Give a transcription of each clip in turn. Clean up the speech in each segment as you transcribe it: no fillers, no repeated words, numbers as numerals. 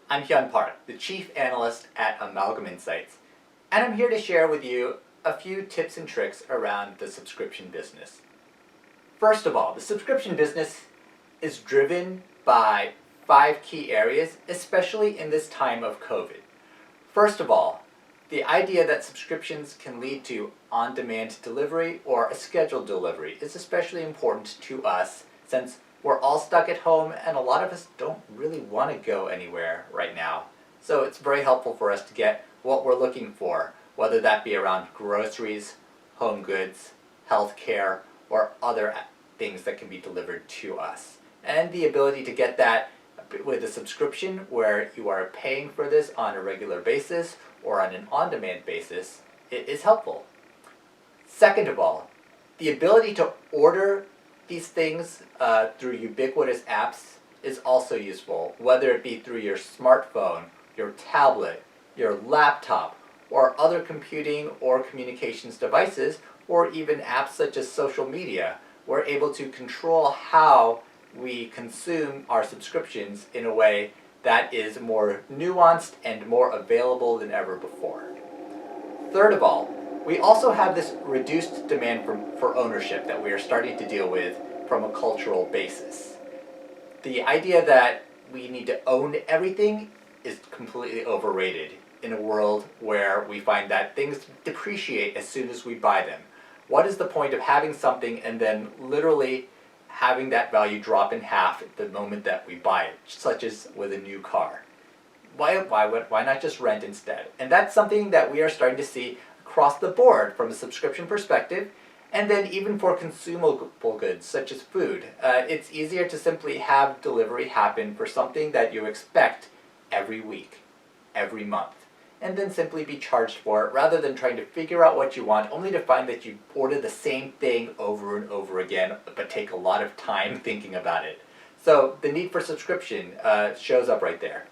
I'm Hyoun, the Chief Analyst at Amalgam Insights, and I'm here to share with you a few tips and tricks around the subscription business. First of all, the subscription business is driven by 5 key areas, especially in this time of COVID. First of all, the idea that subscriptions can lead to on-demand delivery or a scheduled delivery is especially important to us since we're all stuck at home and a lot of us don't really want to go anywhere right now. So it's very helpful for us to get what we're looking for, whether that be around groceries, home goods, healthcare, or other things that can be delivered to us. And the ability to get that with a subscription where you are paying for this on a regular basis or on an on-demand basis, it is helpful. Second of all, the ability to order these things through ubiquitous apps is also useful, whether it be through your smartphone, your tablet, your laptop, or other computing or communications devices, or even apps such as social media. We're able to control how we consume our subscriptions in a way that is more nuanced and more available than ever before. Third of all, we also have this reduced demand for ownership that we are starting to deal with from a cultural basis. The idea that we need to own everything is completely overrated in a world where we find that things depreciate as soon as we buy them. What is the point of having something and then literally having that value drop in half at the moment that we buy it, such as with a new car? Why not just rent instead? And that's something that we are starting to see across the board from a subscription perspective, and then even for consumable goods such as food. It's easier to simply have delivery happen for something that you expect every week, every month, and then simply be charged for it rather than trying to figure out what you want only to find that you order the same thing over and over again but take a lot of time thinking about it. So the need for subscription shows up right there.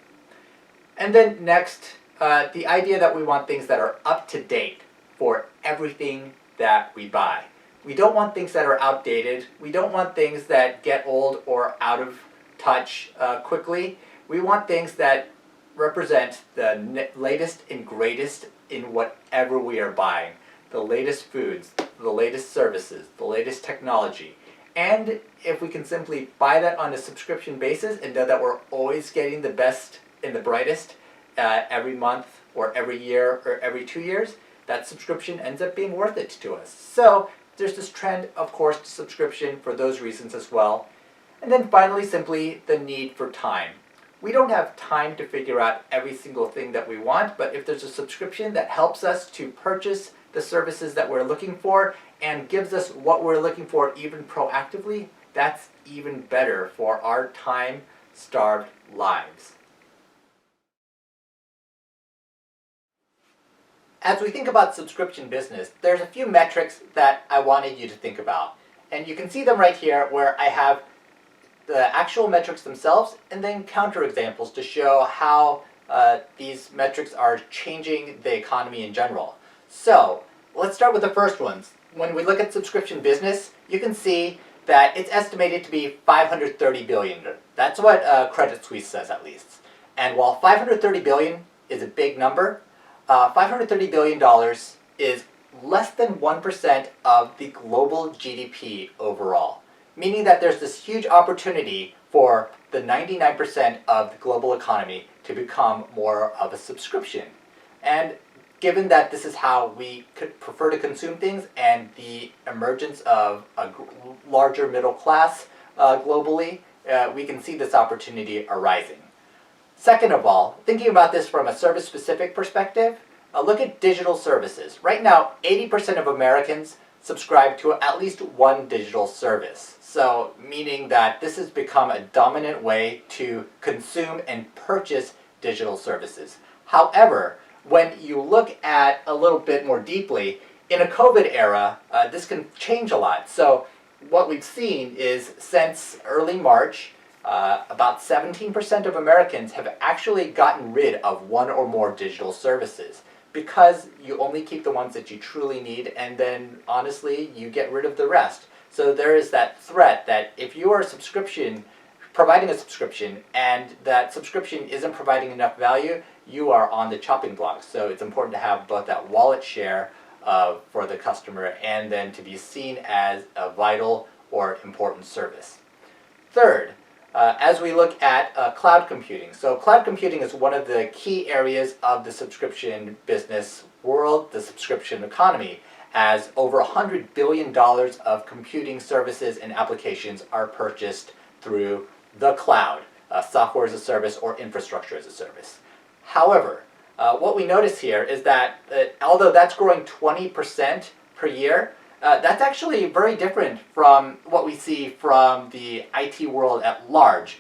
And then next, the idea that we want things that are up to date for everything that we buy. We don't want things that are outdated. We don't want things that get old or out of touch quickly. We want things that represent the latest and greatest in whatever we are buying. The latest foods, the latest services, the latest technology. And if we can simply buy that on a subscription basis and know that we're always getting the best and the brightest every month or every year or every 2 years, that subscription ends up being worth it to us. So there's this trend, of course, to subscription for those reasons as well. And then finally, simply the need for time. We don't have time to figure out every single thing that we want, but if there's a subscription that helps us to purchase the services that we're looking for and gives us what we're looking for even proactively, that's even better for our time-starved lives. As we think about subscription business, there's a few metrics that I wanted you to think about. And you can see them right here where I have the actual metrics themselves and then counterexamples to show how these metrics are changing the economy in general. So let's start with the first ones. When we look at subscription business, you can see that it's estimated to be $530 billion. That's what Credit Suisse says at least. And while $530 billion is a big number, $530 billion is less than 1% of the global GDP overall, meaning that there's this huge opportunity for the 99% of the global economy to become more of a subscription. And given that this is how we could prefer to consume things and the emergence of a larger middle class globally, we can see this opportunity arising. Second of all, thinking about this from a service-specific perspective, look at digital services. Right now, 80% of Americans subscribe to at least one digital service. So, meaning that this has become a dominant way to consume and purchase digital services. However, when you look at a little bit more deeply, in a COVID era, this can change a lot. So, what we've seen is since early March, about 17% of Americans have actually gotten rid of one or more digital services because you only keep the ones that you truly need and then honestly you get rid of the rest. So there is that threat that if you are a subscription providing a subscription and that subscription isn't providing enough value, you are on the chopping block. So it's important to have both that wallet share for the customer and then to be seen as a vital or important service. Third, as we look at cloud computing. So cloud computing is one of the key areas of the subscription business world, the subscription economy, as over $100 billion of computing services and applications are purchased through the cloud, software as a service or infrastructure as a service. However, what we notice here is that although that's growing 20% per year, that's actually very different from what we see from the IT world at large.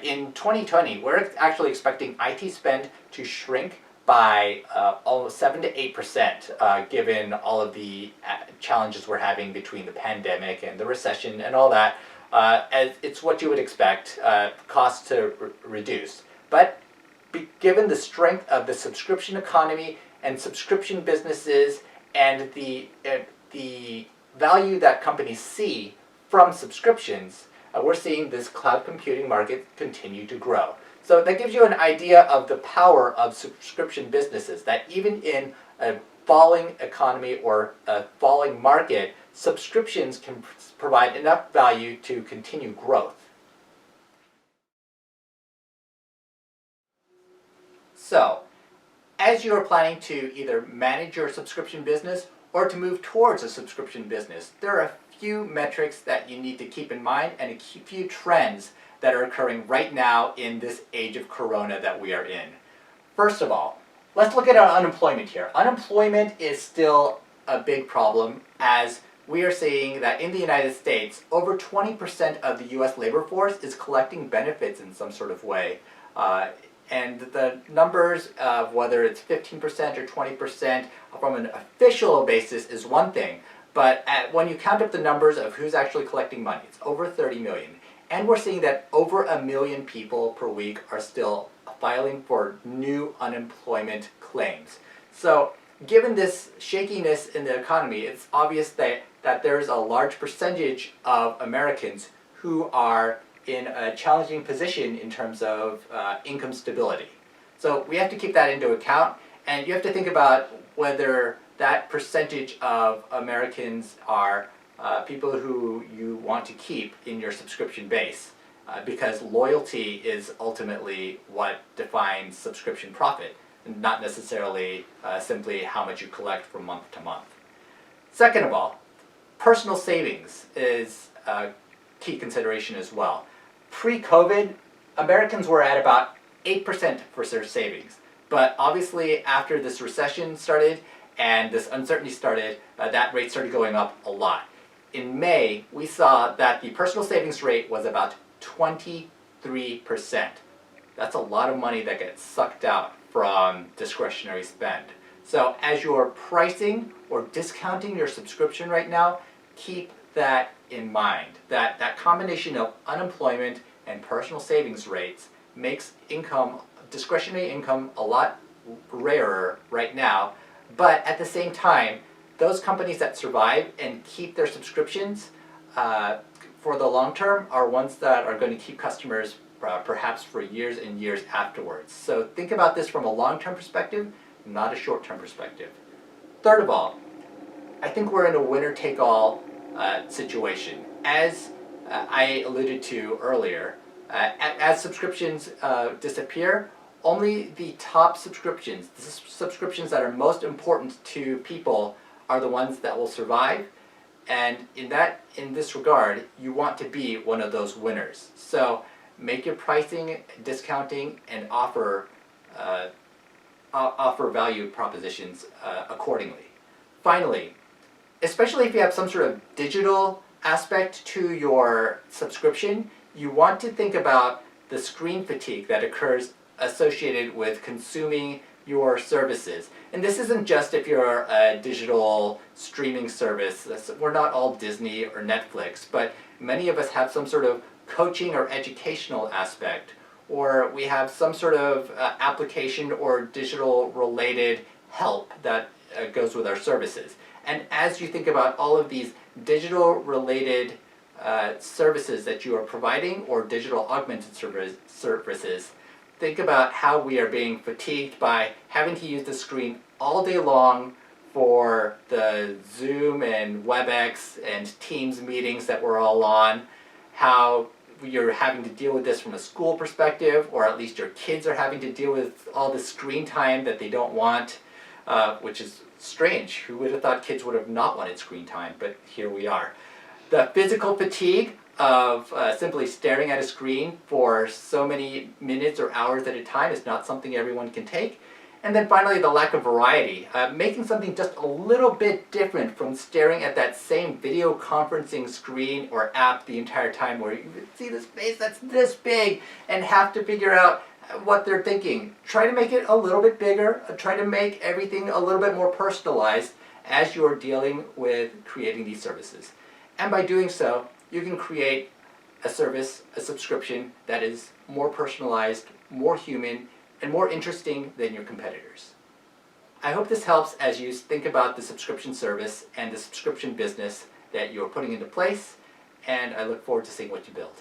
In 2020, we're actually expecting IT spend to shrink by almost 7 to 8%, given all of the challenges we're having between the pandemic and the recession and all that. As it's what you would expect, costs to reduce. But given the strength of the subscription economy and subscription businesses and the value that companies see from subscriptions, we're seeing this cloud computing market continue to grow. So that gives you an idea of the power of subscription businesses, that even in a falling economy or a falling market, subscriptions can provide enough value to continue growth. So, as you are planning to either manage your subscription business or to move towards a subscription business, there are a few metrics that you need to keep in mind and a few trends that are occurring right now in this age of corona that we are in. First of all, let's look at our unemployment here. Unemployment is still a big problem, as we are seeing that in the United States, over 20% of the US labor force is collecting benefits in some sort of way. And the numbers of whether it's 15% or 20% from an official basis is one thing, but when you count up the numbers of who's actually collecting money, it's over 30 million. And we're seeing that over 1 million people per week are still filing for new unemployment claims. So given this shakiness in the economy, it's obvious that there's a large percentage of Americans who are in a challenging position in terms of income stability. So we have to keep that into account, and you have to think about whether that percentage of Americans are people who you want to keep in your subscription base, because loyalty is ultimately what defines subscription profit, and not necessarily simply how much you collect from month to month. Second of all, personal savings is a key consideration as well. Pre-COVID, Americans were at about 8% for their savings, but obviously after this recession started and this uncertainty started, that rate started going up a lot. In May, we saw that the personal savings rate was about 23%. That's a lot of money that gets sucked out from discretionary spend. So as you're pricing or discounting your subscription right now, keep that in mind. That combination of unemployment and personal savings rates makes discretionary income a lot rarer right now, but at the same time, those companies that survive and keep their subscriptions for the long term are ones that are going to keep customers perhaps for years and years afterwards. So think about this from a long-term perspective, not a short-term perspective. Third of all, I think we're in a winner-take-all situation. As I alluded to earlier, as subscriptions disappear, only the top subscriptions, the subscriptions that are most important to people, are the ones that will survive. And in this regard, you want to be one of those winners. So make your pricing, discounting, and offer value propositions accordingly. Finally, especially if you have some sort of digital aspect to your subscription, you want to think about the screen fatigue that occurs associated with consuming your services. And this isn't just if you're a digital streaming service. We're not all Disney or Netflix, but many of us have some sort of coaching or educational aspect, or we have some sort of application or digital related help that goes with our services. And as you think about all of these digital related services that you are providing or digital augmented services, think about how we are being fatigued by having to use the screen all day long for the Zoom and WebEx and Teams meetings that we're all on, how you're having to deal with this from a school perspective, or at least your kids are having to deal with all the screen time that they don't want, which is strange. Who would have thought kids would have not wanted screen time, but here we are. The physical fatigue of simply staring at a screen for so many minutes or hours at a time is not something everyone can take. And then finally, the lack of variety. Making something just a little bit different from staring at that same video conferencing screen or app the entire time, where you see this face that's this big and have to figure out what they're thinking. Try to make it a little bit bigger. Try to make everything a little bit more personalized as you're dealing with creating these services. And by doing so, you can create a service, a subscription that is more personalized, more human, and more interesting than your competitors. I hope this helps as you think about the subscription service and the subscription business that you're putting into place, and I look forward to seeing what you build.